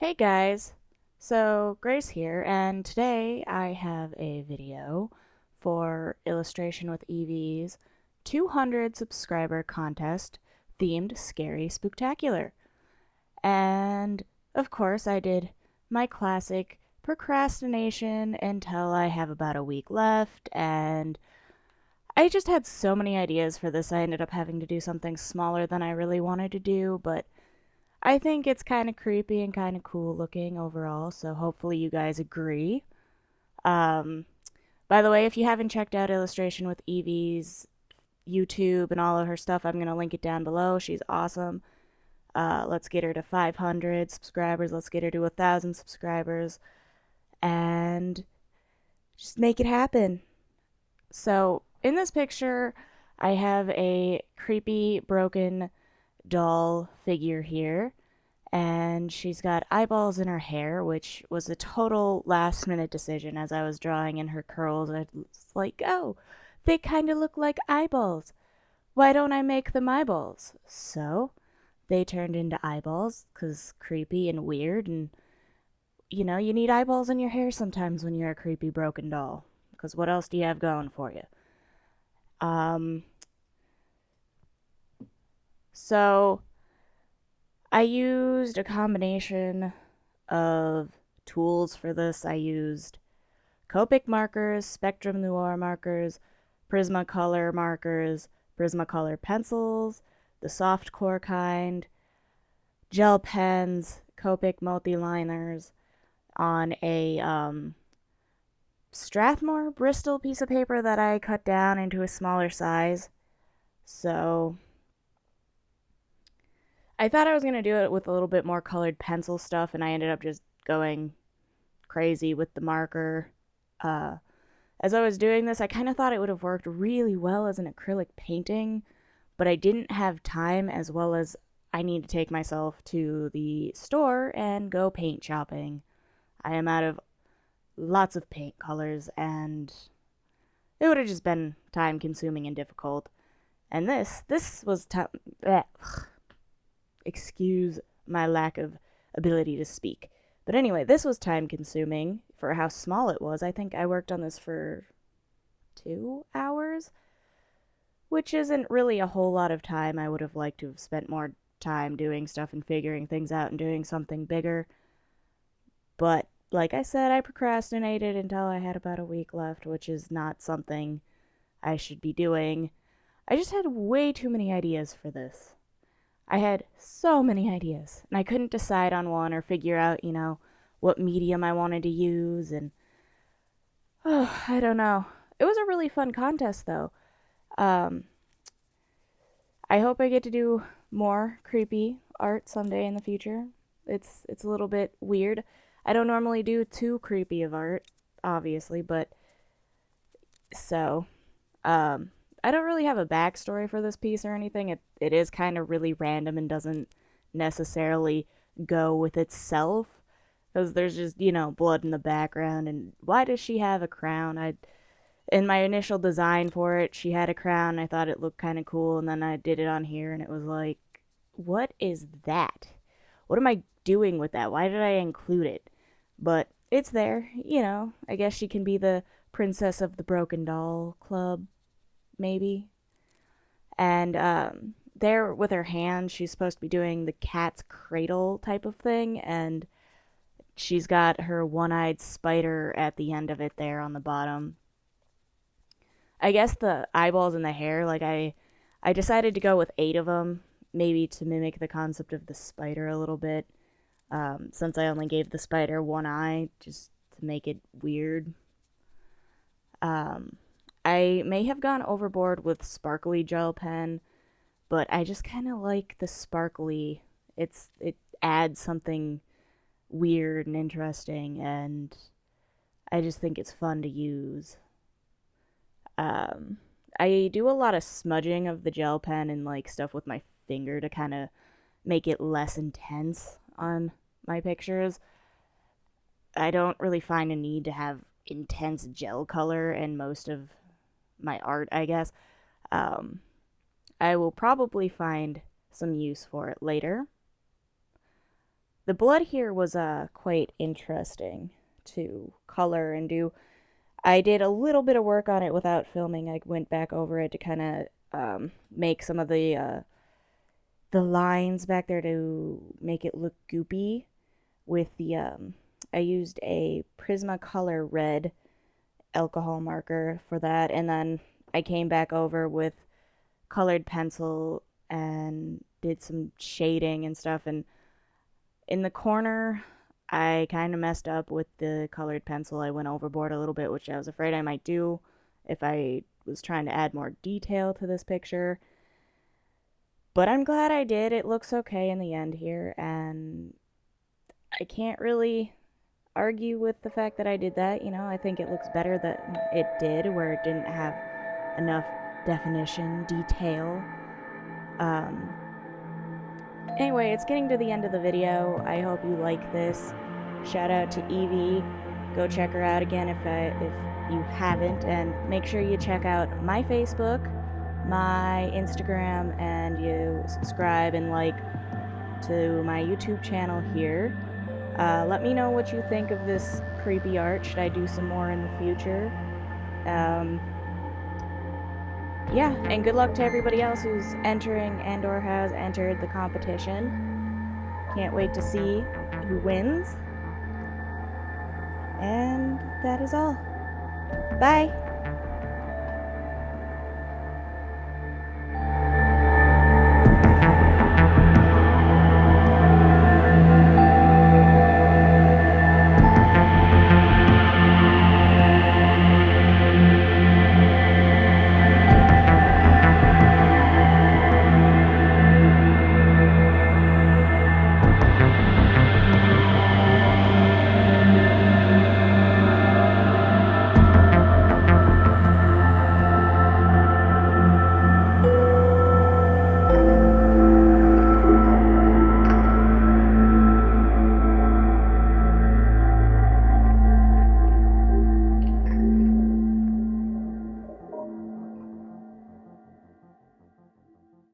Hey guys, so Grace here, and today I have a video for Illustration with Evie's 200 subscriber contest themed scary spooktacular. And of course, I did my classic procrastination until I have about a week left, and I just had so many ideas for this. I ended up having to do something smaller than I really wanted to do, but I think it's kind of creepy and kind of cool looking overall, so hopefully you guys agree. Um, by the way, if you haven't checked out Illustration with Evie's YouTube and all of her stuff, I'm going to link it down below. She's awesome. Let's get her to 500 subscribers. Let's get her to 1,000 subscribers and just make it happen. So, in this picture, I have a creepy, broken doll figure here, and she's got eyeballs in her hair, which was a total last minute decision as I was drawing in her curls. I was like, oh, they kind of look like eyeballs. Why don't I make them eyeballs? So they turned into eyeballs because creepy and weird, and you need eyeballs in your hair sometimes when you're a creepy broken doll. Because what else do you have going for you? Um, so I used a combination of tools for this. I used Copic markers, Spectrum Noir markers, Prismacolor markers, Prismacolor pencils, the soft core kind, gel pens, Copic multiliners on a Strathmore Bristal piece of paper that I cut down into a smaller size. So I thought I was going to do it with a little bit more colored pencil stuff, and I ended up just going crazy with the marker. Uh, as I was doing this, I kind of thought it would have worked really well as an acrylic painting, but I didn't have time, as well as I need to take myself to the store and go paint shopping. I am out of lots of paint colors, and it would have just been time consuming and difficult. And this was time. Excuse my lack of ability to speak. But anyway, this was time consuming for how small it was. I think I worked on this for 2 hours, which isn't really a whole lot of time. I would have liked to have spent more time doing stuff and figuring things out and doing something bigger. But like I said, I procrastinated until I had about a week left, which is not something I should be doing. I just had way too many ideas for this. I had so many ideas, and I couldn't decide on one or figure out, what medium I wanted to use, and I don't know. It was a really fun contest, though. Um, I hope I get to do more creepy art someday in the future. It's a little bit weird. I don't normally do too creepy of art, obviously, but so um, I don't really have a backstory for this piece or anything. It is kind of really random and doesn't necessarily go with itself because there's just blood in the background. And why does she have a crown? I In my initial design for it, she had a crown. I thought it looked kind of cool, and then I did it on here, and it was like, what is that? What am I doing with that? Why did I include it? But it's there. I guess she can be the princess of the broken doll club, maybe. And there with her hand, she's supposed to be doing the cat's cradle type of thing, and she's got her one-eyed spider at the end of it there on the bottom. I guess the eyeballs and the hair, like I decided to go with 8 of them, maybe to mimic the concept of the spider a little bit. Since I only gave the spider one eye, just to make it weird. Um, I may have gone overboard with sparkly gel pen, but I just kind of like the sparkly. It adds something weird and interesting, and I just think it's fun to use. Um, I do a lot of smudging of the gel pen and like stuff with my finger to kind of make it less intense on my pictures. I don't really find a need to have intense gel color in most of my art, I guess. Um, I will probably find some use for it later. The blood here was quite interesting to color and do. I did a little bit of work on it without filming. I went back over it to kind of make some of the lines back there to make it look goopy with the I used a Prismacolor red alcohol marker for that, and then I came back over with colored pencil and did some shading and stuff. And in the corner, I kind of messed up with the colored pencil. I went overboard a little bit, which I was afraid I might do if I was trying to add more detail to this picture. But I'm glad I did. It looks okay in the end here, and I can't really argue with the fact that I did that. You know, I think it looks better that it did, where it didn't have enough definition, detail. Um, anyway, it's getting to the end of the video. I hope you like this. Shout out to Evie. Go check her out again if you haven't, and make sure you check out my Facebook, my Instagram, and you subscribe and like to my YouTube channel here. Let me know what you think of this creepy art. Should I do some more in the future? Yeah, and good luck to everybody else who's entering and or has entered the competition. Can't wait to see who wins. And that is all. Bye!